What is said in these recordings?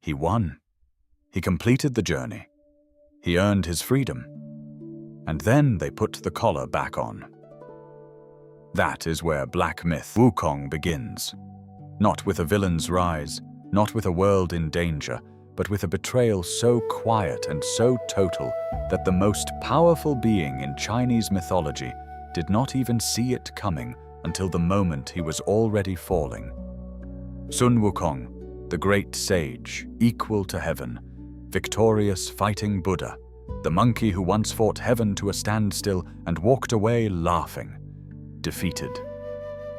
He won. He completed the journey. He earned his freedom. And then they put the collar back on. That is where black myth Wukong begins. Not with a villain's rise, not with a world in danger, but with a betrayal so quiet and so total that the most powerful being in Chinese mythology did not even see it coming until the moment he was already falling. Sun Wukong, the great sage, equal to heaven, victorious fighting Buddha, the monkey who once fought heaven to a standstill and walked away laughing, defeated,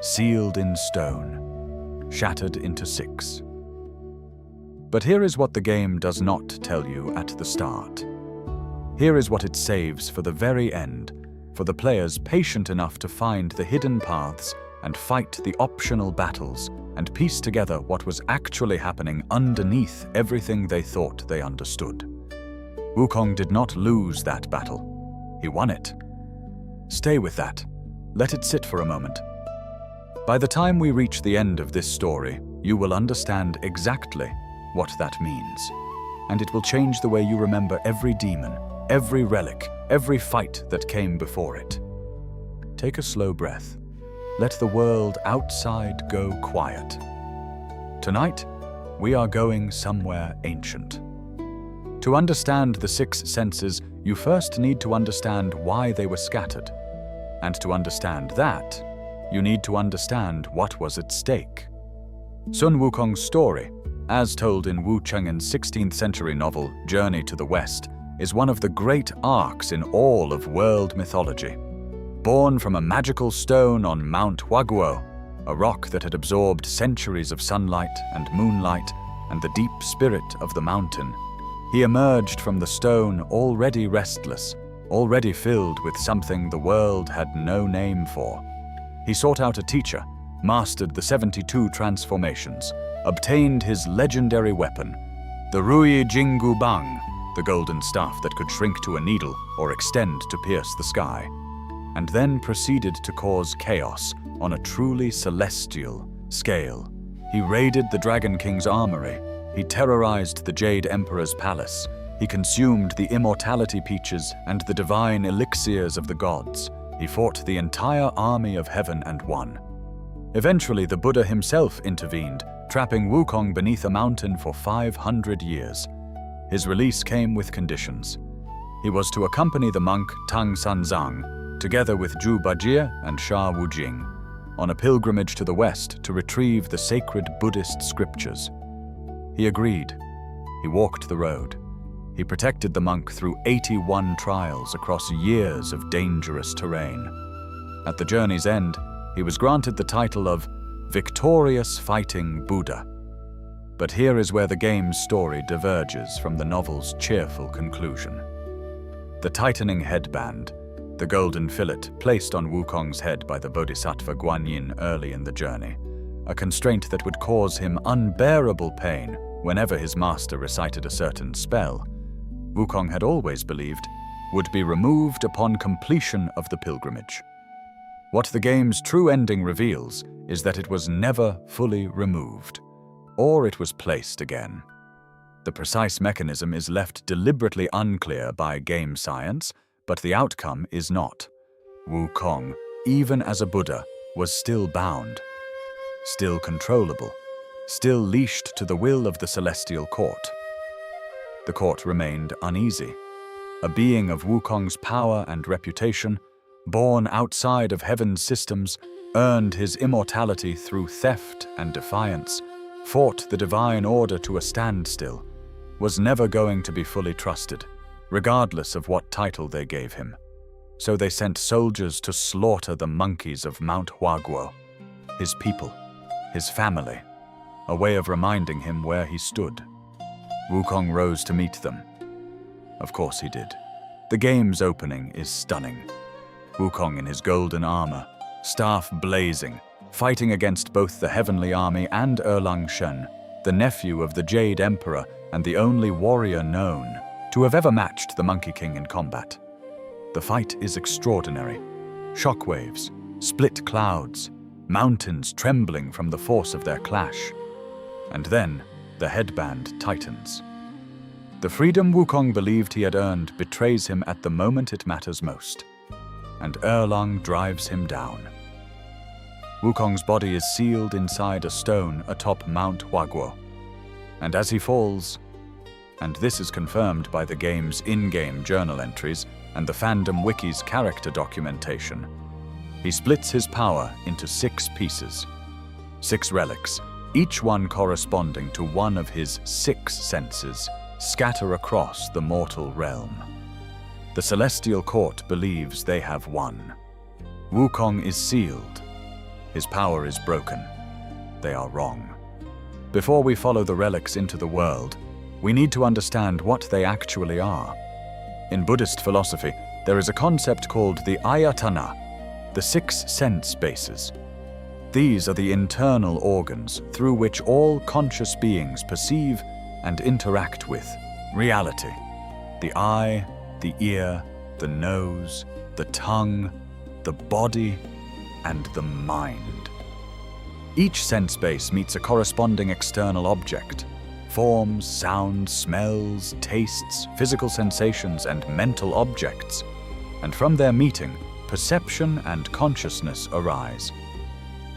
sealed in stone, shattered into 6. But here is what the game does not tell you at the start. Here is what it saves for the very end, for the players patient enough to find the hidden paths and fight the optional battles and piece together what was actually happening underneath everything they thought they understood. Wukong did not lose that battle. He won it. Stay with that. Let it sit for a moment. By the time we reach the end of this story, you will understand exactly what that means, and it will change the way you remember every demon, every relic, every fight that came before it. Take a slow breath. Let the world outside go quiet. Tonight, we are going somewhere ancient. To understand the 6 senses, you first need to understand why they were scattered. And to understand that, you need to understand what was at stake. Sun Wukong's story, as told in Wu Cheng'en's 16th century novel Journey to the West, is one of the great arcs in all of world mythology. Born from a magical stone on Mount Huaguo, a rock that had absorbed centuries of sunlight and moonlight and the deep spirit of the mountain, he emerged from the stone already restless, already filled with something the world had no name for. He sought out a teacher, mastered the 72 transformations, obtained his legendary weapon, the Rui Jingu Bang, the golden staff that could shrink to a needle or extend to pierce the sky, and then proceeded to cause chaos on a truly celestial scale. He raided the Dragon King's armory. He terrorized the Jade Emperor's palace. He consumed the immortality peaches and the divine elixirs of the gods. He fought the entire army of heaven and won. Eventually, the Buddha himself intervened, trapping Wukong beneath a mountain for 500 years. His release came with conditions. He was to accompany the monk Tang Sanzang, together with Zhu Bajie and Sha Wujing, on a pilgrimage to the west to retrieve the sacred Buddhist scriptures. He agreed. He walked the road. He protected the monk through 81 trials across years of dangerous terrain. At the journey's end, he was granted the title of Victorious Fighting Buddha. But here is where the game's story diverges from the novel's cheerful conclusion. The tightening headband, the golden fillet placed on Wukong's head by the Bodhisattva Guanyin early in the journey, a constraint that would cause him unbearable pain whenever his master recited a certain spell, Wukong had always believed, would be removed upon completion of the pilgrimage. What the game's true ending reveals is that it was never fully removed, or it was placed again. The precise mechanism is left deliberately unclear by game science, but the outcome is not. Wukong, even as a Buddha, was still bound, still controllable, still leashed to the will of the celestial court. The court remained uneasy. A being of Wukong's power and reputation, born outside of heaven's systems, earned his immortality through theft and defiance, fought the divine order to a standstill, was never going to be fully trusted, regardless of what title they gave him. So they sent soldiers to slaughter the monkeys of Mount Huaguo, his people, his family, a way of reminding him where he stood. Wukong rose to meet them. Of course he did. The game's opening is stunning. Wukong in his golden armor, staff blazing, fighting against both the heavenly army and Erlang Shen, the nephew of the Jade Emperor and the only warrior known to have ever matched the Monkey King in combat. The fight is extraordinary. Shockwaves, split clouds, mountains trembling from the force of their clash. And then, the headband tightens. The freedom Wukong believed he had earned betrays him at the moment it matters most, and Erlang drives him down. Wukong's body is sealed inside a stone atop Mount Huaguo, and as he falls, and this is confirmed by the game's in-game journal entries and the fandom wiki's character documentation, he splits his power into 6 pieces, 6 relics, each one corresponding to one of his 6 senses, scatter across the mortal realm. The Celestial Court believes they have won. Wukong is sealed. His power is broken. They are wrong. Before we follow the relics into the world, we need to understand what they actually are. In Buddhist philosophy, there is a concept called the Āyatana, the 6 sense bases. These are the internal organs through which all conscious beings perceive and interact with reality. The eye, the ear, the nose, the tongue, the body, and the mind. Each sense base meets a corresponding external object. Forms, sounds, smells, tastes, physical sensations, and mental objects. And from their meeting, perception and consciousness arise.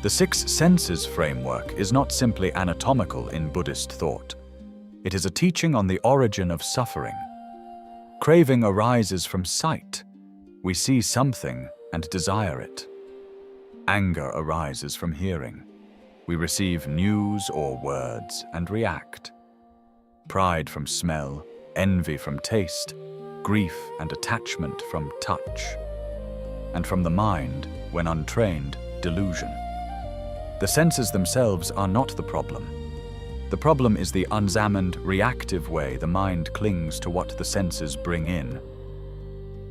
The 6 senses framework is not simply anatomical in Buddhist thought. It is a teaching on the origin of suffering. Craving arises from sight. We see something and desire it. Anger arises from hearing. We receive news or words and react. Pride from smell, envy from taste, grief and attachment from touch. And from the mind, when untrained, delusion. The senses themselves are not the problem. The problem is the unexamined, reactive way the mind clings to what the senses bring in.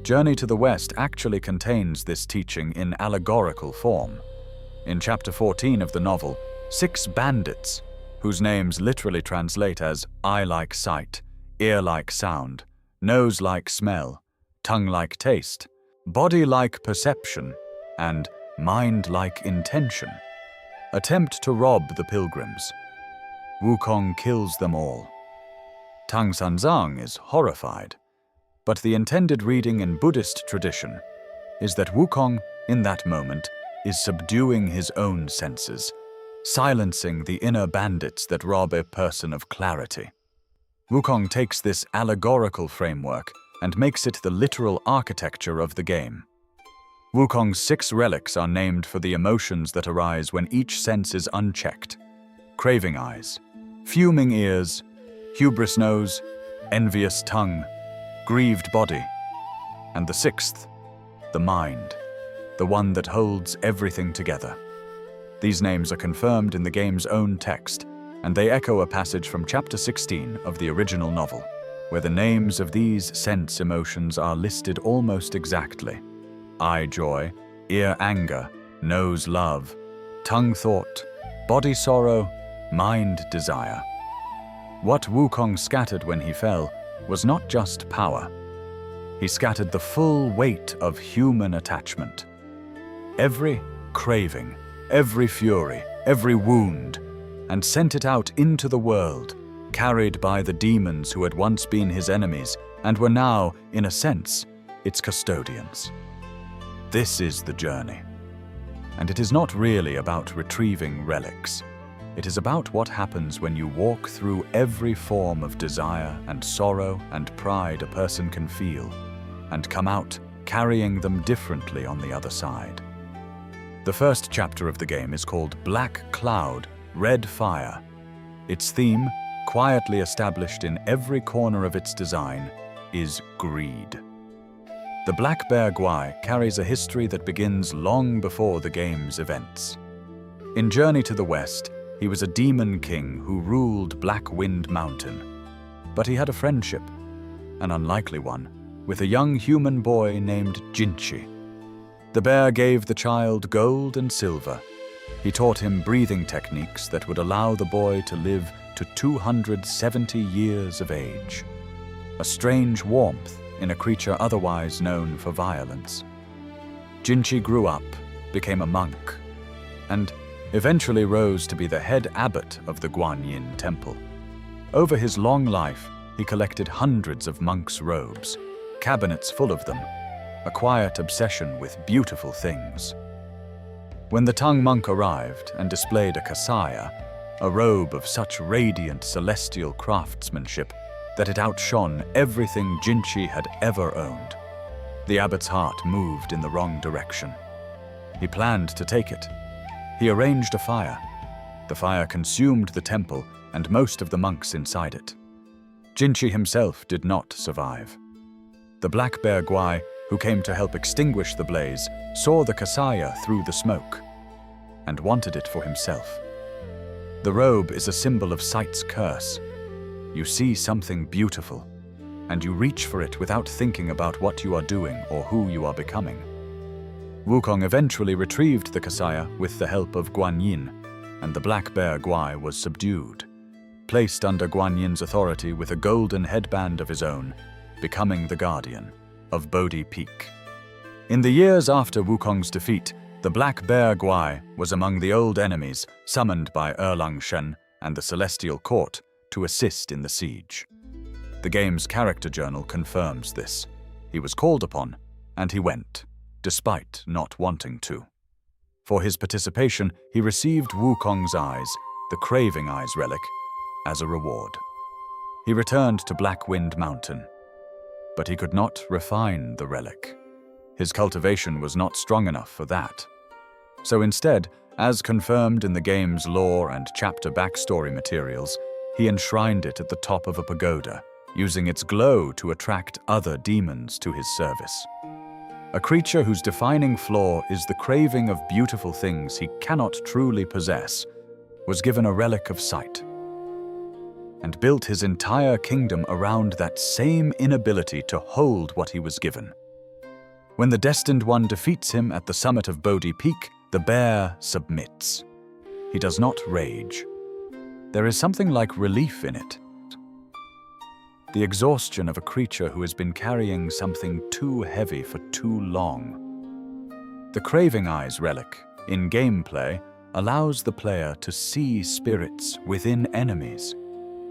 Journey to the West actually contains this teaching in allegorical form. In chapter 14 of the novel, 6 bandits, whose names literally translate as eye like sight, ear like sound, nose like smell, tongue like taste, body like perception, and mind like intention, attempt to rob the pilgrims. Wukong kills them all. Tang Sanzang is horrified, but the intended reading in Buddhist tradition is that Wukong, in that moment, is subduing his own senses, silencing the inner bandits that rob a person of clarity. Wukong takes this allegorical framework and makes it the literal architecture of the game. Wukong's 6 relics are named for the emotions that arise when each sense is unchecked. Craving eyes, fuming ears, hubris nose, envious tongue, grieved body, and the 6th, the mind, the one that holds everything together. These names are confirmed in the game's own text, and they echo a passage from chapter 16 of the original novel, where the names of these sense emotions are listed almost exactly. Eye joy, ear anger, nose love, tongue thought, body sorrow, mind desire. What Wukong scattered when he fell was not just power. He scattered the full weight of human attachment. Every craving, every fury, every wound, and sent it out into the world, carried by the demons who had once been his enemies and were now, in a sense, its custodians. This is the journey. And it is not really about retrieving relics. It is about what happens when you walk through every form of desire and sorrow and pride a person can feel, and come out carrying them differently on the other side. The first chapter of the game is called Black Cloud, Red Fire. Its theme, quietly established in every corner of its design, is greed. The Black Bear Guai carries a history that begins long before the game's events. In Journey to the West, he was a demon king who ruled Black Wind Mountain. But he had a friendship, an unlikely one, with a young human boy named Jinchi. The bear gave the child gold and silver. He taught him breathing techniques that would allow the boy to live to 270 years of age. A strange warmth in a creature otherwise known for violence. Jinchi grew up, became a monk, and eventually rose to be the head abbot of the Guanyin Temple. Over his long life, he collected hundreds of monks' robes, cabinets full of them, a quiet obsession with beautiful things. When the Tang monk arrived and displayed a kasaya, a robe of such radiant celestial craftsmanship that it outshone everything Jinchi had ever owned, the abbot's heart moved in the wrong direction. He planned to take it. He arranged a fire. The fire consumed the temple and most of the monks inside it. Jinchi himself did not survive. The black bear Guai, who came to help extinguish the blaze, saw the kasaya through the smoke and wanted it for himself. The robe is a symbol of sight's curse. You see something beautiful, and you reach for it without thinking about what you are doing or who you are becoming. Wukong eventually retrieved the kasaya with the help of Guanyin, and the black bear Guai was subdued, placed under Guanyin's authority with a golden headband of his own, becoming the guardian of Bodhi Peak. In the years after Wukong's defeat, the black bear Guai was among the old enemies summoned by Erlang Shen and the Celestial Court to assist in the siege. The game's character journal confirms this. He was called upon, and he went, despite not wanting to. For his participation, he received Wukong's eyes, the Craving Eyes relic, as a reward. He returned to Blackwind Mountain, but he could not refine the relic. His cultivation was not strong enough for that. So instead, as confirmed in the game's lore and chapter backstory materials, he enshrined it at the top of a pagoda, using its glow to attract other demons to his service. A creature whose defining flaw is the craving of beautiful things he cannot truly possess, was given a relic of sight, and built his entire kingdom around that same inability to hold what he was given. When the Destined One defeats him at the summit of Bodhi Peak, the bear submits. He does not rage. There is something like relief in it. The exhaustion of a creature who has been carrying something too heavy for too long. The Craving Eyes relic, in gameplay, allows the player to see spirits within enemies,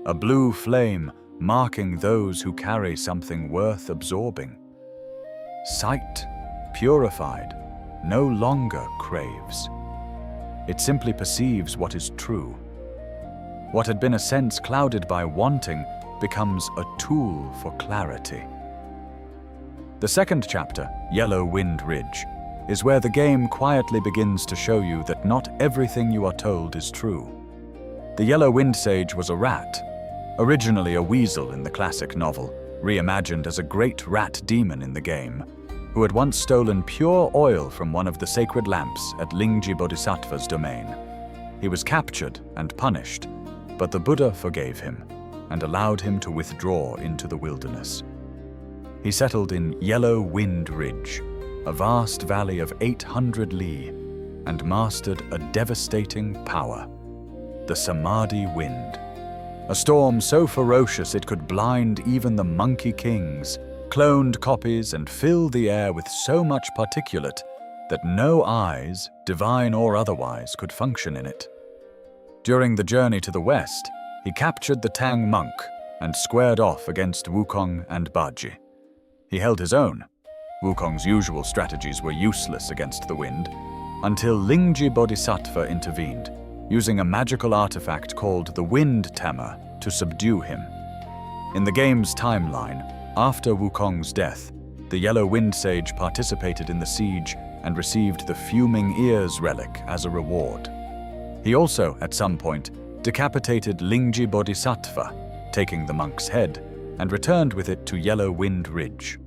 a blue flame marking those who carry something worth absorbing. Sight, purified, no longer craves. It simply perceives what is true. What had been a sense clouded by wanting becomes a tool for clarity. The second chapter, Yellow Wind Ridge, is where the game quietly begins to show you that not everything you are told is true. The Yellow Wind Sage was a rat, originally a weasel in the classic novel, reimagined as a great rat demon in the game, who had once stolen pure oil from one of the sacred lamps at Lingji Bodhisattva's domain. He was captured and punished, but the Buddha forgave him and allowed him to withdraw into the wilderness. He settled in Yellow Wind Ridge, a vast valley of 800 li, and mastered a devastating power, the Samadhi Wind. A storm so ferocious it could blind even the Monkey Kings, cloned copies, and fill the air with so much particulate that no eyes, divine or otherwise, could function in it. During the journey to the west, he captured the Tang monk and squared off against Wukong and Baji. He held his own. Wukong's usual strategies were useless against the wind, until Lingji Bodhisattva intervened, using a magical artifact called the Wind Tamer to subdue him. In the game's timeline, after Wukong's death, the Yellow Wind Sage participated in the siege and received the Fuming Ears relic as a reward. He also, at some point, decapitated Lingji Bodhisattva, taking the monk's head, and returned with it to Yellow Wind Ridge.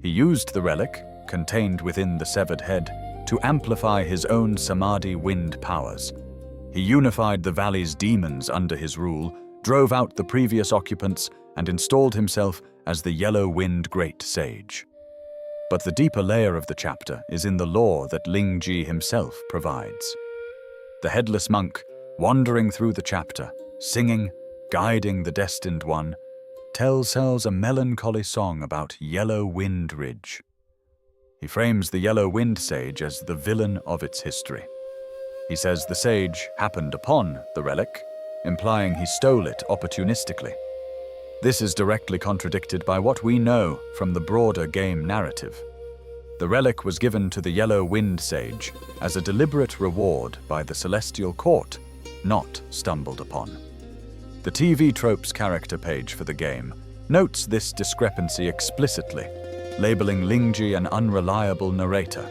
He used the relic, contained within the severed head, to amplify his own Samadhi wind powers. He unified the valley's demons under his rule, drove out the previous occupants, and installed himself as the Yellow Wind Great Sage. But the deeper layer of the chapter is in the lore that Lingji himself provides. The headless monk, wandering through the chapter, singing, guiding the Destined One, tells a melancholy song about Yellow Wind Ridge. He frames the Yellow Wind Sage as the villain of its history. He says the sage happened upon the relic, implying he stole it opportunistically. This is directly contradicted by what we know from the broader game narrative. The relic was given to the Yellow Wind Sage as a deliberate reward by the Celestial Court, not stumbled upon. The TV Tropes character page for the game notes this discrepancy explicitly, labeling Lingji an unreliable narrator,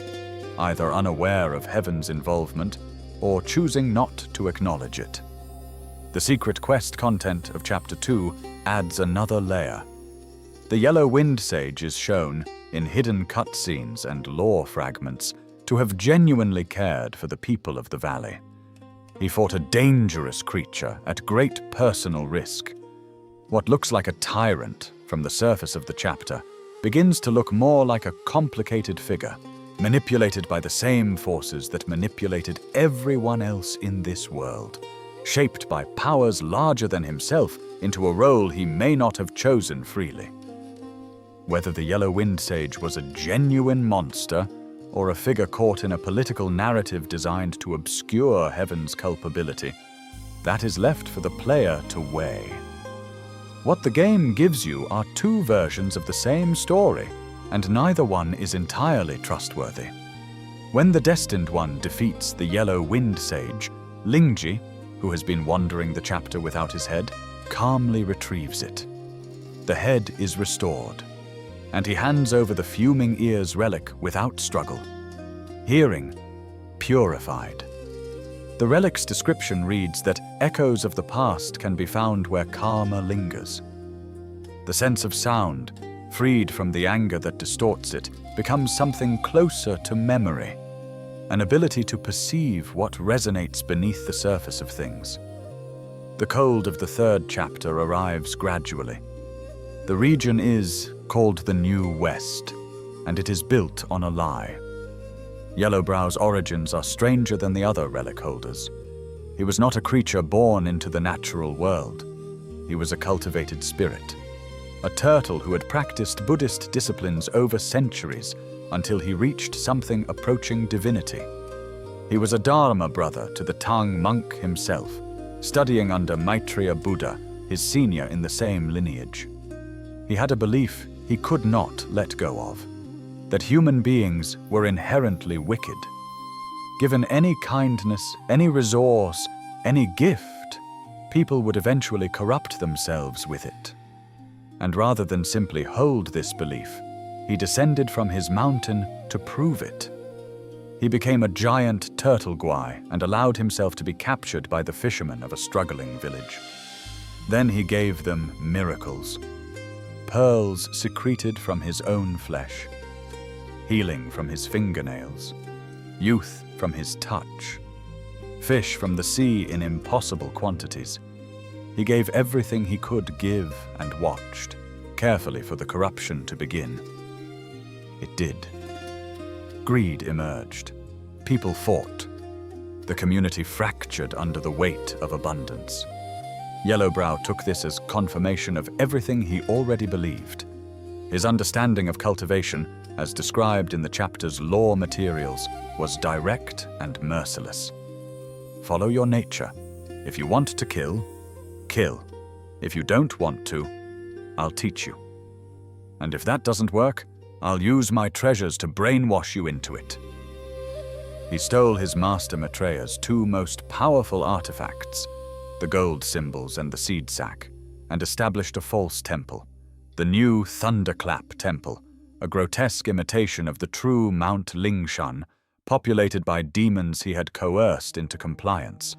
either unaware of Heaven's involvement or choosing not to acknowledge it. The secret quest content of Chapter 2 adds another layer. The Yellow Wind Sage is shown, in hidden cutscenes and lore fragments, to have genuinely cared for the people of the valley. He fought a dangerous creature at great personal risk. What looks like a tyrant from the surface of the chapter begins to look more like a complicated figure, manipulated by the same forces that manipulated everyone else in this world, shaped by powers larger than himself into a role he may not have chosen freely. Whether the Yellow Wind Sage was a genuine monster or a figure caught in a political narrative designed to obscure Heaven's culpability, that is left for the player to weigh. What the game gives you are two versions of the same story, and neither one is entirely trustworthy. When the Destined One defeats the Yellow Wind Sage, Lingji, who has been wandering the chapter without his head, calmly retrieves it. The head is restored, and he hands over the Fuming Ear's relic without struggle. Hearing, purified. The relic's description reads that echoes of the past can be found where karma lingers. The sense of sound, freed from the anger that distorts it, becomes something closer to memory, an ability to perceive what resonates beneath the surface of things. The cold of the third chapter arrives gradually. The region is called the New West, and it is built on a lie. Yellowbrow's origins are stranger than the other relic holders. He was not a creature born into the natural world. He was a cultivated spirit, a turtle who had practiced Buddhist disciplines over centuries until he reached something approaching divinity. He was a Dharma brother to the Tang monk himself, studying under Maitreya Buddha, his senior in the same lineage. He had a belief he could not let go of, that human beings were inherently wicked. Given any kindness, any resource, any gift, people would eventually corrupt themselves with it. And rather than simply hold this belief, he descended from his mountain to prove it. He became a giant turtle Guai and allowed himself to be captured by the fishermen of a struggling village. Then he gave them miracles. Pearls secreted from his own flesh, healing from his fingernails, youth from his touch, fish from the sea in impossible quantities. He gave everything he could give and watched, carefully for the corruption to begin. It did. Greed emerged. People fought. The community fractured under the weight of abundance. Yellowbrow took this as confirmation of everything he already believed. His understanding of cultivation, as described in the chapter's lore materials, was direct and merciless. Follow your nature. If you want to kill, kill. If you don't want to, I'll teach you. And if that doesn't work, I'll use my treasures to brainwash you into it. He stole his master Maitreya's two most powerful artifacts, the gold symbols and the seed sack, and established a false temple, the new Thunderclap Temple, a grotesque imitation of the true Mount Lingshan, populated by demons he had coerced into compliance.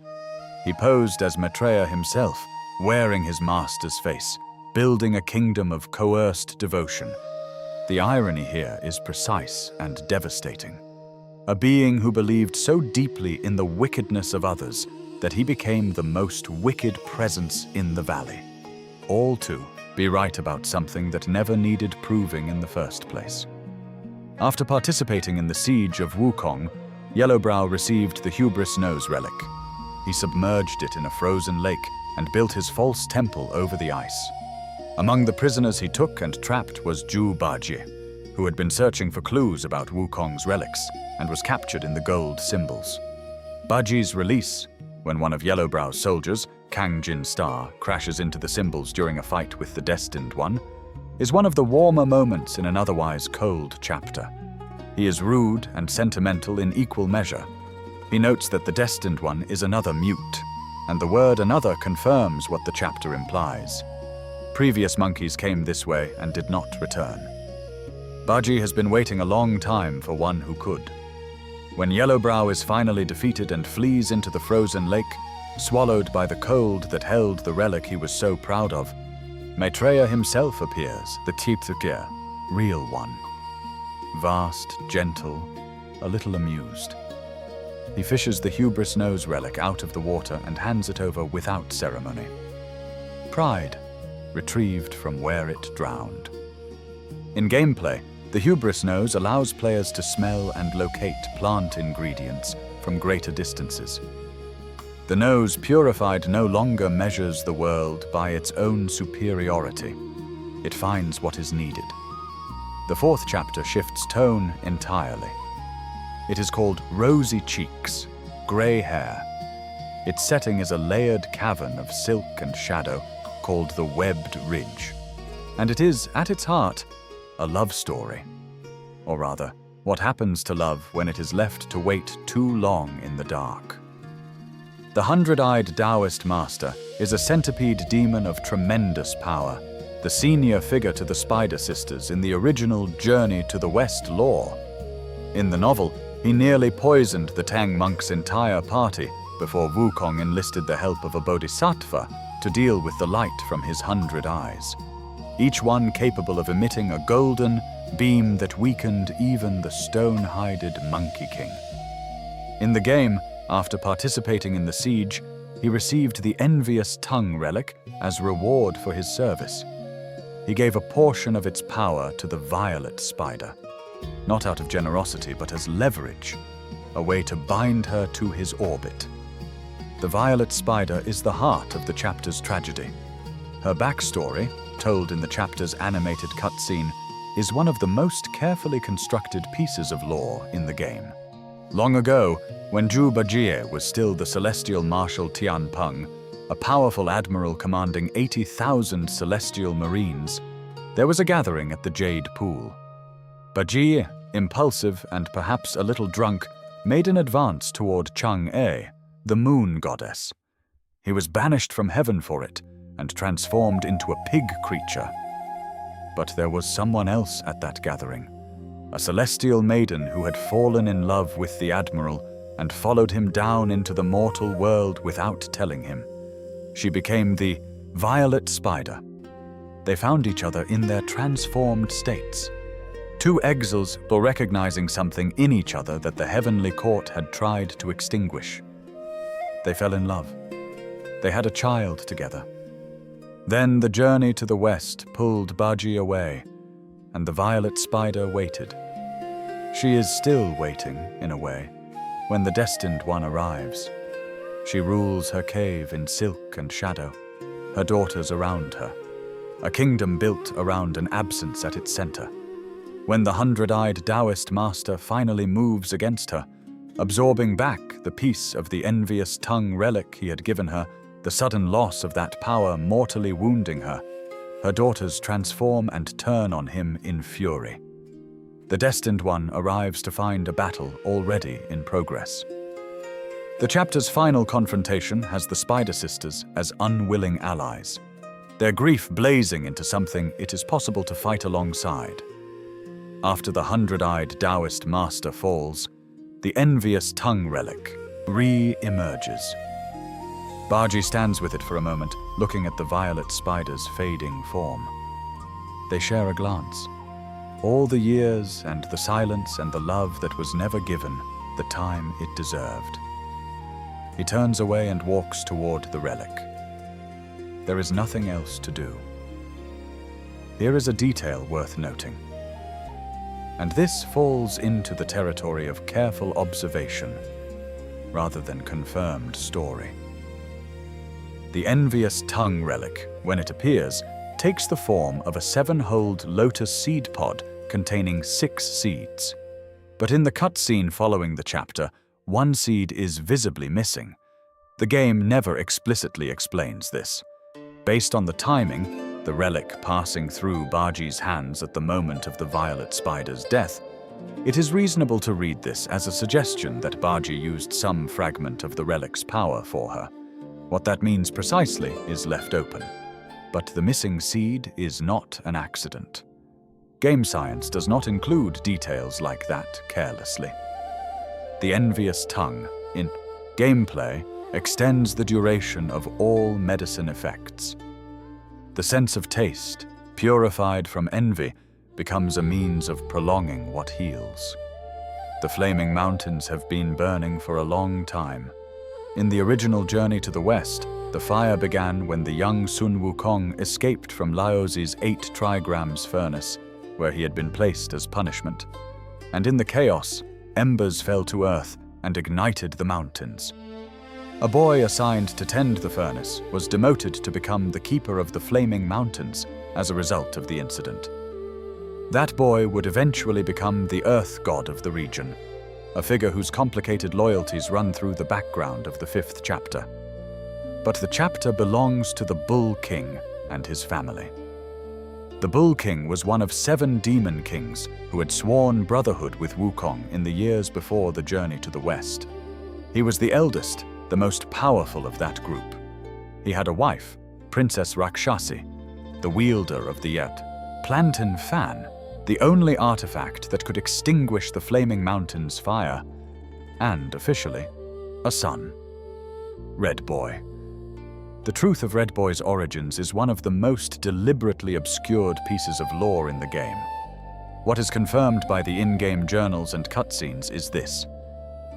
He posed as Maitreya himself, wearing his master's face, building a kingdom of coerced devotion. The irony here is precise and devastating. A being who believed so deeply in the wickedness of others that he became the most wicked presence in the valley. All to be right about something that never needed proving in the first place. After participating in the siege of Wukong, Yellowbrow received the Hubris Nose relic. He submerged it in a frozen lake and built his false temple over the ice. Among the prisoners he took and trapped was Zhu Baji, who had been searching for clues about Wukong's relics and was captured in the gold symbols. Baji's release, when one of Yellowbrow's soldiers, Kangjin star crashes into the symbols during a fight with the Destined One, is one of the warmer moments in an otherwise cold chapter. He is rude and sentimental in equal measure. He notes that the Destined One is another mute, and the word another confirms what the chapter implies. Previous monkeys came this way and did not return. Baji has been waiting a long time for one who could. When Yellowbrow is finally defeated and flees into the frozen lake, swallowed by the cold that held the relic he was so proud of, Maitreya himself appears, the Tirthakya, real one. Vast, gentle, a little amused. He fishes the hubris nose relic out of the water and hands it over without ceremony. Pride, retrieved from where it drowned. In gameplay, the hubris nose allows players to smell and locate plant ingredients from greater distances. The nose purified no longer measures the world by its own superiority. It finds what is needed. The fourth chapter shifts tone entirely. It is called Rosy Cheeks, Grey Hair. Its setting is a layered cavern of silk and shadow called the Webbed Ridge. And it is, at its heart, a love story. Or rather, what happens to love when it is left to wait too long in the dark. The hundred-eyed Taoist master is a centipede demon of tremendous power, the senior figure to the Spider Sisters in the original Journey to the West lore. In the novel, he nearly poisoned the Tang monk's entire party before Wukong enlisted the help of a bodhisattva to deal with the light from his 100 eyes, each one capable of emitting a golden beam that weakened even the stone-hided Monkey King. In the game, after participating in the siege, he received the Envious Tongue relic as reward for his service. He gave a portion of its power to the Violet Spider, not out of generosity but as leverage, a way to bind her to his orbit. The Violet Spider is the heart of the chapter's tragedy. Her backstory, told in the chapter's animated cutscene, is one of the most carefully constructed pieces of lore in the game. Long ago, when Zhu Bajie was still the celestial marshal Tianpeng, a powerful admiral commanding 80,000 celestial marines, there was a gathering at the Jade Pool. Bajie, impulsive and perhaps a little drunk, made an advance toward Chang'e, the moon goddess. He was banished from heaven for it and transformed into a pig creature. But there was someone else at that gathering, a celestial maiden who had fallen in love with the admiral and followed him down into the mortal world without telling him. She became the Violet Spider. They found each other in their transformed states. Two exiles were recognizing something in each other that the heavenly court had tried to extinguish. They fell in love. They had a child together. Then the journey to the west pulled Baji away, and the Violet Spider waited. She is still waiting, in a way, when the Destined One arrives. She rules her cave in silk and shadow, her daughters around her, a kingdom built around an absence at its center. When the hundred-eyed Taoist master finally moves against her, absorbing back the piece of the Envious Tongue relic he had given her, the sudden loss of that power mortally wounding her, her daughters transform and turn on him in fury. The Destined One arrives to find a battle already in progress. The chapter's final confrontation has the Spider Sisters as unwilling allies, their grief blazing into something it is possible to fight alongside. After the hundred-eyed Taoist master falls, the Envious Tongue relic re-emerges. Baji stands with it for a moment, looking at the Violet Spider's fading form. They share a glance. All the years and the silence and the love that was never given, the time it deserved. He turns away and walks toward the relic. There is nothing else to do. Here is a detail worth noting. And this falls into the territory of careful observation, rather than confirmed story. The Envious Tongue relic, when it appears, takes the form of a 7-holed lotus seed pod containing 6 seeds. But in the cutscene following the chapter, one seed is visibly missing. The The game never explicitly explains this. Based on the timing, the relic passing through Baji's hands at the moment of the violet spider's death, it is reasonable to read this as a suggestion that Baji used some fragment of the relic's power for her. What that means precisely is left open. But the missing seed is not an accident. Game science does not include details like that carelessly. The envious tongue in gameplay extends the duration of all medicine effects. The sense of taste, purified from envy, becomes a means of prolonging what heals. The flaming mountains have been burning for a long time. In the original journey to the west, the fire began when the young Sun Wukong escaped from Laozi's 8 trigrams furnace, where he had been placed as punishment. And in the chaos, embers fell to earth and ignited the mountains. A boy assigned to tend the furnace was demoted to become the keeper of the flaming mountains as a result of the incident. That boy would eventually become the earth god of the region, a figure whose complicated loyalties run through the background of the 5th chapter. But the chapter belongs to the Bull King and his family. The Bull King was one of 7 demon kings who had sworn brotherhood with Wukong in the years before the journey to the west. He was the eldest, the most powerful of that group. He had a wife, Princess Rakshasi, the wielder of the yet plantain fan, the only artifact that could extinguish the flaming mountain's fire, and, officially, a son. Red Boy. The truth of Red Boy's origins is one of the most deliberately obscured pieces of lore in the game. What is confirmed by the in-game journals and cutscenes is this.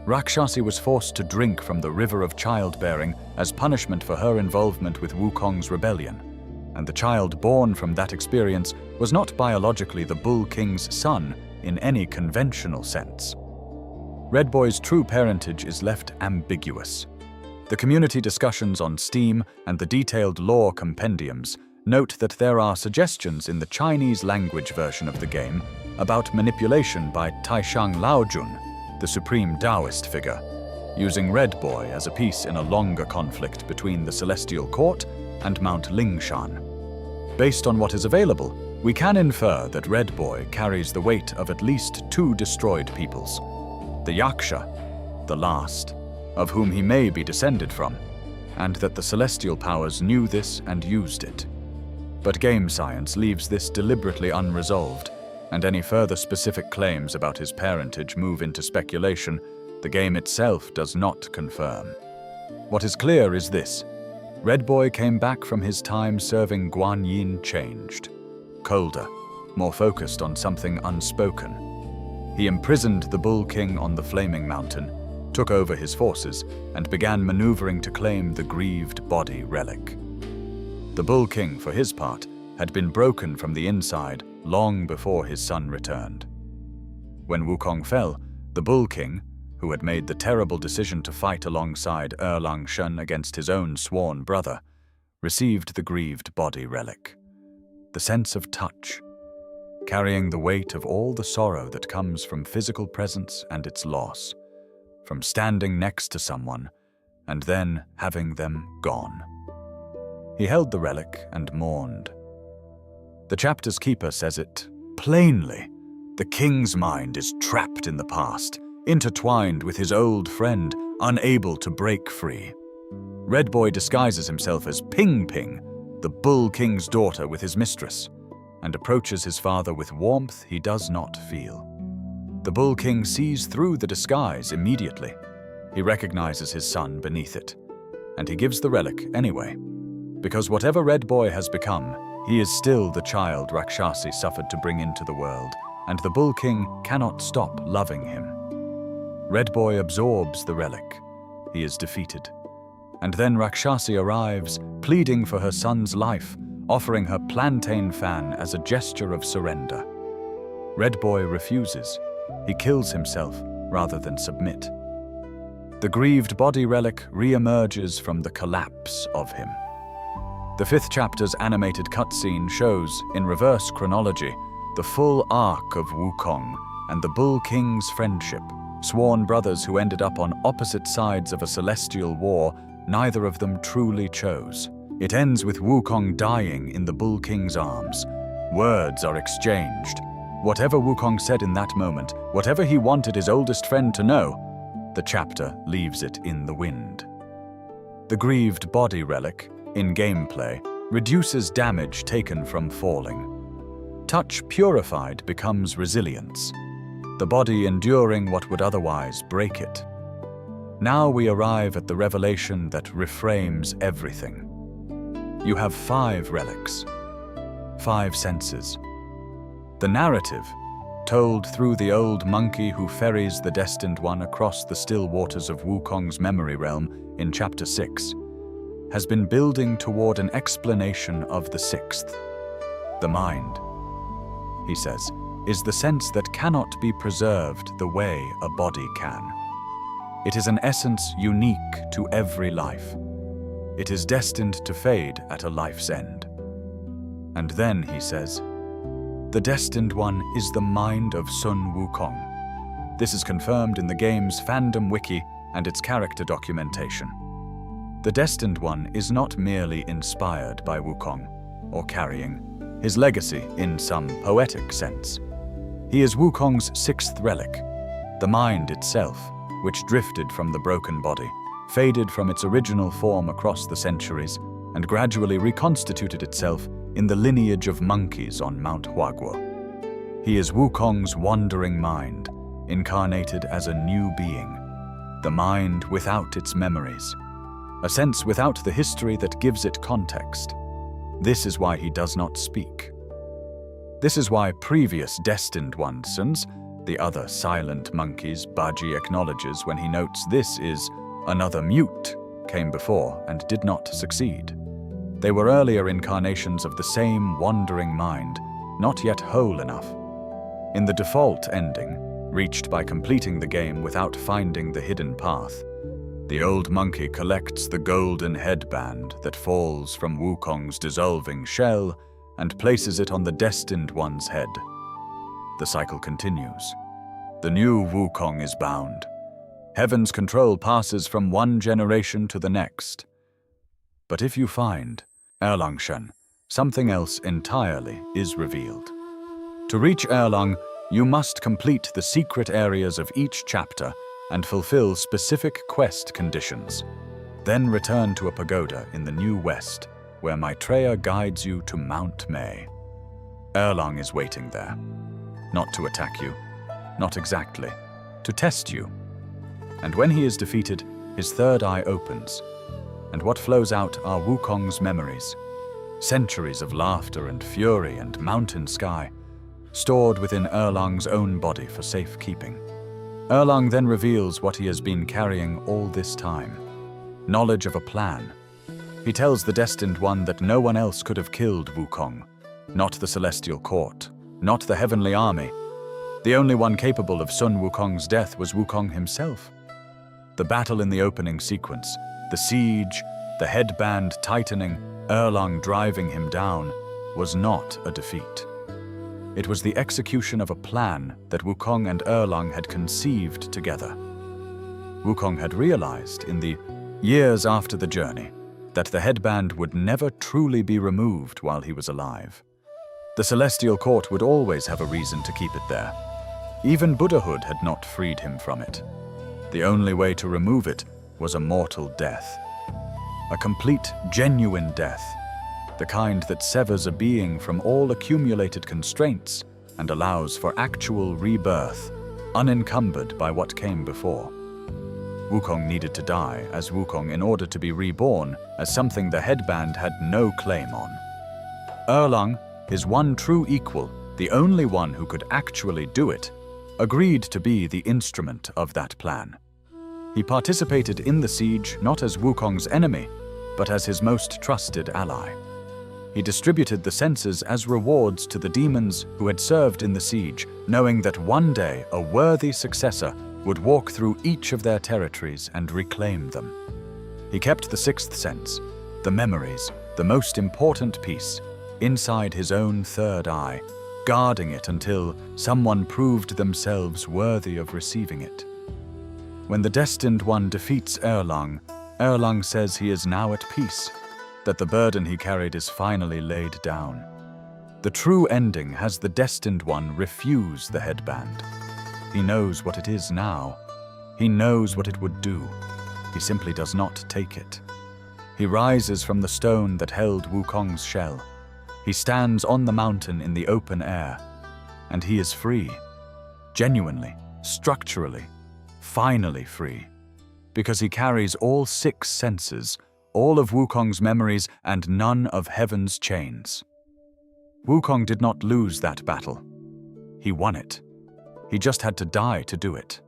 Rakshasi was forced to drink from the river of childbearing as punishment for her involvement with Wukong's rebellion, and the child born from that experience was not biologically the Bull King's son in any conventional sense. Red Boy's true parentage is left ambiguous. The community discussions on Steam and the detailed lore compendiums note that there are suggestions in the Chinese language version of the game about manipulation by Taishang Laojun, the supreme Taoist figure, using Red Boy as a piece in a longer conflict between the Celestial Court and Mount Lingshan. Based on what is available, we can infer that Red Boy carries the weight of at least 2 destroyed peoples. The Yaksha, the last, of whom he may be descended from, and that the celestial powers knew this and used it. But game science leaves this deliberately unresolved, and any further specific claims about his parentage move into speculation the game itself does not confirm. What is clear is this. Red Boy came back from his time serving Guan Yin changed. Colder, more focused on something unspoken. He imprisoned the Bull King on the Flaming Mountain, took over his forces, and began maneuvering to claim the grieved body relic. The Bull King, for his part, had been broken from the inside long before his son returned. When Wukong fell, the Bull King, who had made the terrible decision to fight alongside Erlang Shen against his own sworn brother, received the grieved body relic. The sense of touch, carrying the weight of all the sorrow that comes from physical presence and its loss, from standing next to someone and then having them gone. He held the relic and mourned. The chapter's keeper says it plainly. The king's mind is trapped in the past, intertwined with his old friend, unable to break free. Red Boy disguises himself as Ping Ping, the Bull King's daughter with his mistress, and approaches his father with warmth he does not feel. The Bull King sees through the disguise immediately. He recognizes his son beneath it, and he gives the relic anyway. Because whatever Red Boy has become, he is still the child Rakshasi suffered to bring into the world, and the Bull King cannot stop loving him. Red Boy absorbs the relic. He is defeated. And then Rakshasi arrives, pleading for her son's life, offering her plantain fan as a gesture of surrender. Red Boy refuses. He kills himself rather than submit. The grieved body relic re-emerges from the collapse of him. The 5th chapter's animated cutscene shows, in reverse chronology, the full arc of Wukong and the Bull King's friendship, sworn brothers who ended up on opposite sides of a celestial war neither of them truly chose. It ends with Wukong dying in the Bull King's arms. Words are exchanged. Whatever Wukong said in that moment, whatever he wanted his oldest friend to know, the chapter leaves it in the wind. The grieved body relic, in gameplay, reduces damage taken from falling. Touch purified becomes resilience, the body enduring what would otherwise break it. Now we arrive at the revelation that reframes everything. You have 5 relics, 5 senses. The narrative, told through the old monkey who ferries the Destined One across the still waters of Wukong's memory realm in Chapter 6, has been building toward an explanation of the 6th. The mind, he says, is the sense that cannot be preserved the way a body can. It is an essence unique to every life. It is destined to fade at a life's end. And then, he says, the Destined One is the mind of Sun Wukong. This is confirmed in the game's fandom wiki and its character documentation. The Destined One is not merely inspired by Wukong, or carrying his legacy in some poetic sense. He is Wukong's 6th relic, the mind itself, which drifted from the broken body, faded from its original form across the centuries, and gradually reconstituted itself in the lineage of monkeys on Mount Huaguo. He is Wukong's wandering mind, incarnated as a new being, the mind without its memories, a sense without the history that gives it context. This is why he does not speak. This is why previous Destined Ones, the other silent monkeys, Baji acknowledges when he notes this is another mute, came before and did not succeed. They were earlier incarnations of the same wandering mind, not yet whole enough. In the default ending, reached by completing the game without finding the hidden path, the old monkey collects the golden headband that falls from Wukong's dissolving shell and places it on the Destined One's head. The cycle continues. The new Wukong is bound. Heaven's control passes from one generation to the next. But if you find Erlangshen, something else entirely is revealed. To reach Erlang, you must complete the secret areas of each chapter and fulfill specific quest conditions. Then return to a pagoda in the New West, where Maitreya guides you to Mount May. Erlang is waiting there, not to attack you, not exactly, to test you. And when he is defeated, his third eye opens, and what flows out are Wukong's memories, centuries of laughter and fury and mountain sky, stored within Erlang's own body for safekeeping. Erlang then reveals what he has been carrying all this time, knowledge of a plan. He tells the Destined One that no one else could have killed Wukong, not the Celestial Court, not the Heavenly Army. The only one capable of Sun Wukong's death was Wukong himself. The battle in the opening sequence, the siege, the headband tightening, Erlang driving him down, was not a defeat. It was the execution of a plan that Wukong and Erlang had conceived together. Wukong had realized in the years after the journey that the headband would never truly be removed while he was alive. The Celestial Court would always have a reason to keep it there. Even Buddhahood had not freed him from it. The only way to remove it was a mortal death. A complete, genuine death. The kind that severs a being from all accumulated constraints and allows for actual rebirth, unencumbered by what came before. Wukong needed to die as Wukong in order to be reborn as something the headband had no claim on. Erlang, his one true equal, the only one who could actually do it, agreed to be the instrument of that plan. He participated in the siege not as Wukong's enemy, but as his most trusted ally. He distributed the senses as rewards to the demons who had served in the siege, knowing that one day a worthy successor would walk through each of their territories and reclaim them. He kept the 6th sense, the memories, the most important piece, inside his own third eye, guarding it until someone proved themselves worthy of receiving it. When the Destined One defeats Erlang, Erlang says he is now at peace, that the burden he carried is finally laid down. The true ending has the destined one refuse the headband. He knows what it is now. He knows what it would do. He simply does not take it. He rises from the stone that held Wukong's shell. He stands on the mountain in the open air, and he is free. Genuinely, structurally, finally free. Because he carries all 6 senses, all of Wukong's memories, and none of heaven's chains. Wukong did not lose that battle. He won it. He just had to die to do it.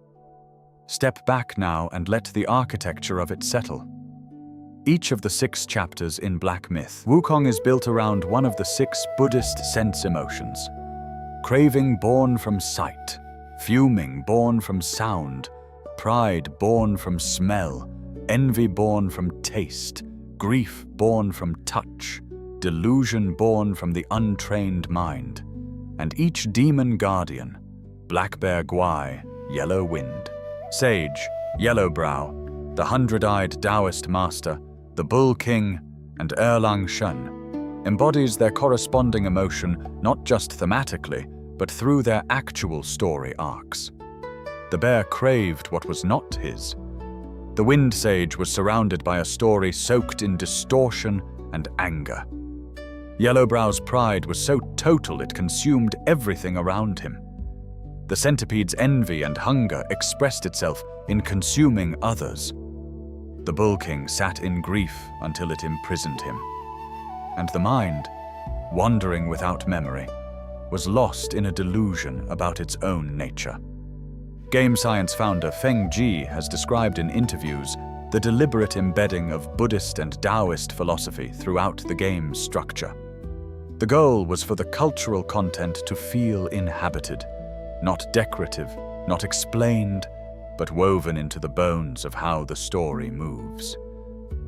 Step back now and let the architecture of it settle. Each of the 6 chapters in Black Myth, Wukong is built around one of the 6 Buddhist sense emotions. Craving born from sight, fuming born from sound, pride born from smell, envy born from taste, grief born from touch, delusion born from the untrained mind, and each demon guardian, Black Bear Guai, Yellow Wind, Sage, Yellow Brow, the 100-eyed Taoist Master, the Bull King, and Erlang Shen, embodies their corresponding emotion not just thematically, but through their actual story arcs. The bear craved what was not his. The Wind Sage was surrounded by a story soaked in distortion and anger. Yellowbrow's pride was so total it consumed everything around him. The centipede's envy and hunger expressed itself in consuming others. The Bull King sat in grief until it imprisoned him. And the mind, wandering without memory, was lost in a delusion about its own nature. Game science founder Feng Ji has described in interviews the deliberate embedding of Buddhist and Taoist philosophy throughout the game's structure. The goal was for the cultural content to feel inhabited, not decorative, not explained, but woven into the bones of how the story moves.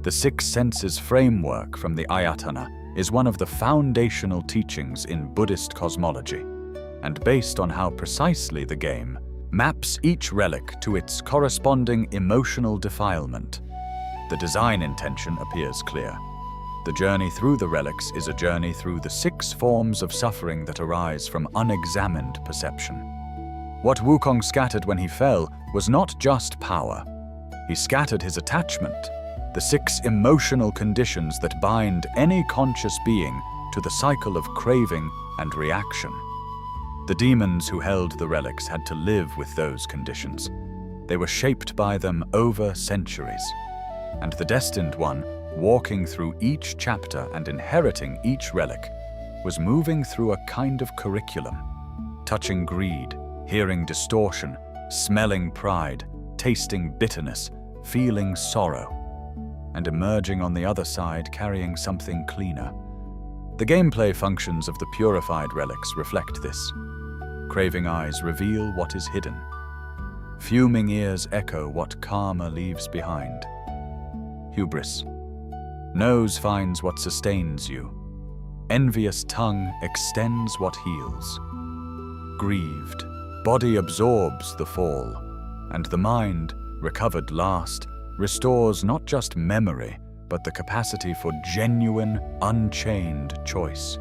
The 6 senses framework from the Āyatana is one of the foundational teachings in Buddhist cosmology, and based on how precisely the game maps each relic to its corresponding emotional defilement, the design intention appears clear. The journey through the relics is a journey through the 6 forms of suffering that arise from unexamined perception. What Wukong scattered when he fell was not just power. He scattered his attachment, the 6 emotional conditions that bind any conscious being to the cycle of craving and reaction. The demons who held the relics had to live with those conditions. They were shaped by them over centuries. And the destined one, walking through each chapter and inheriting each relic, was moving through a kind of curriculum, touching greed, hearing distortion, smelling pride, tasting bitterness, feeling sorrow, and emerging on the other side carrying something cleaner. The gameplay functions of the purified relics reflect this. Craving eyes reveal what is hidden. Fuming ears echo what karma leaves behind. Hubris. Nose finds what sustains you. Envious tongue extends what heals. Grieved. Body absorbs the fall, and the mind, recovered last, restores not just memory, but the capacity for genuine, unchained choice.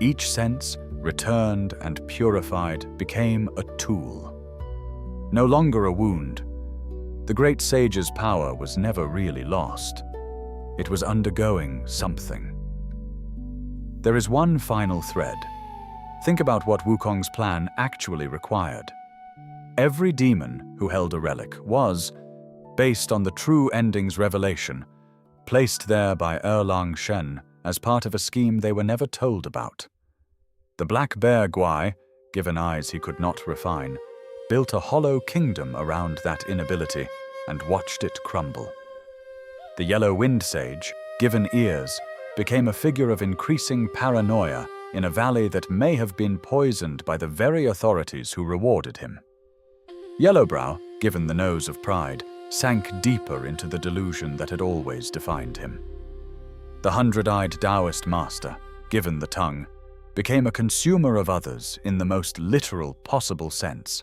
Each sense, returned and purified, became a tool. No longer a wound. The great sage's power was never really lost. It was undergoing something. There is one final thread. Think about what Wukong's plan actually required. Every demon who held a relic was, based on the true ending's revelation, placed there by Erlang Shen as part of a scheme they were never told about. The Black Bear Guai, given eyes he could not refine, built a hollow kingdom around that inability and watched it crumble. The Yellow Wind Sage, given ears, became a figure of increasing paranoia in a valley that may have been poisoned by the very authorities who rewarded him. Yellowbrow, given the nose of pride, sank deeper into the delusion that had always defined him. The 100-eyed Taoist master, given the tongue, became a consumer of others in the most literal possible sense,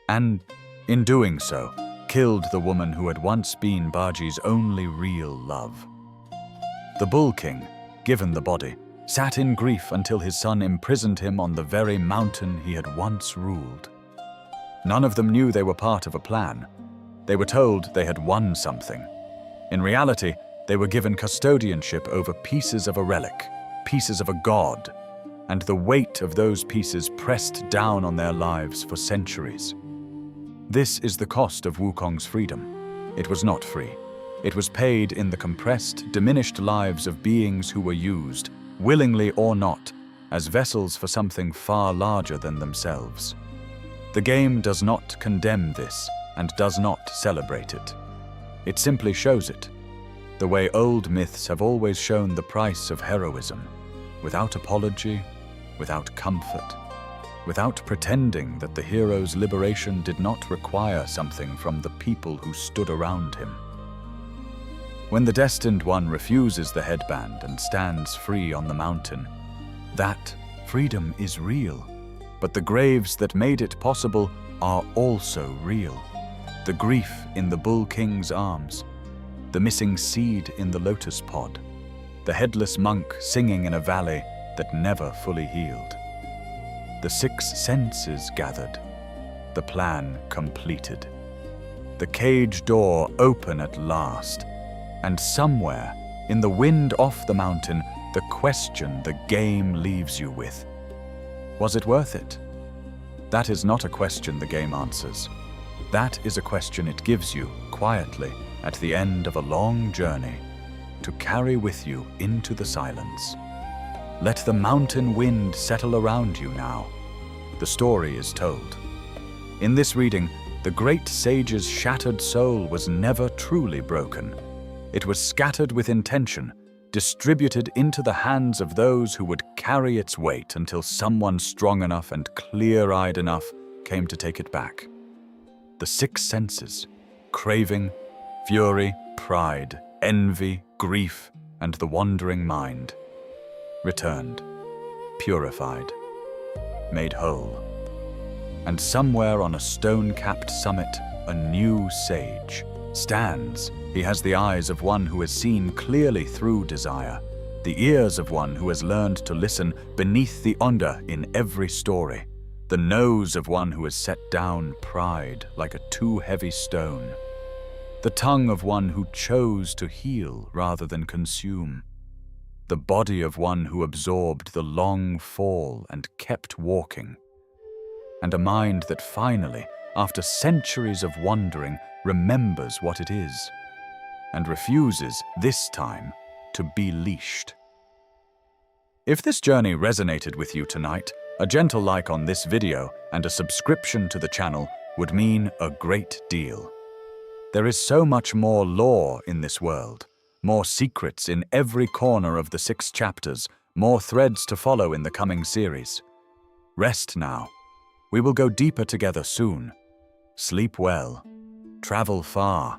and, in doing so, killed the woman who had once been Baji's only real love. The Bull King, given the body, sat in grief until his son imprisoned him on the very mountain he had once ruled. None of them knew they were part of a plan. They were told they had won something. In reality, they were given custodianship over pieces of a relic, pieces of a god, and the weight of those pieces pressed down on their lives for centuries. This is the cost of Wukong's freedom. It was not free. It was paid in the compressed, diminished lives of beings who were used, willingly or not, as vessels for something far larger than themselves. The game does not condemn this and does not celebrate it. It simply shows it, the way old myths have always shown the price of heroism, without apology, without comfort, without pretending that the hero's liberation did not require something from the people who stood around him. When the Destined One refuses the headband and stands free on the mountain, that freedom is real, but the graves that made it possible are also real. The grief in the Bull King's arms, the missing seed in the lotus pod, the headless monk singing in a valley that never fully healed. The 6 senses gathered, the plan completed. The cage door open at last, and somewhere, in the wind off the mountain, the question the game leaves you with. Was it worth it? That is not a question the game answers. That is a question it gives you, quietly, at the end of a long journey, to carry with you into the silence. Let the mountain wind settle around you now. The story is told. In this reading, the great sage's shattered soul was never truly broken. It was scattered with intention, distributed into the hands of those who would carry its weight until someone strong enough and clear-eyed enough came to take it back. The 6 senses, craving, fury, pride, envy, grief, and the wandering mind, returned, purified, made whole. And somewhere on a stone-capped summit, a new sage stands. He has the eyes of one who has seen clearly through desire, the ears of one who has learned to listen beneath the under in every story, the nose of one who has set down pride like a too heavy stone, the tongue of one who chose to heal rather than consume, the body of one who absorbed the long fall and kept walking, and a mind that finally, after centuries of wandering, remembers what it is, and refuses, this time, to be leashed. If this journey resonated with you tonight, a gentle like on this video and a subscription to the channel would mean a great deal. There is so much more lore in this world, more secrets in every corner of the 6 chapters, more threads to follow in the coming series. Rest now. We will go deeper together soon. Sleep well. Travel far.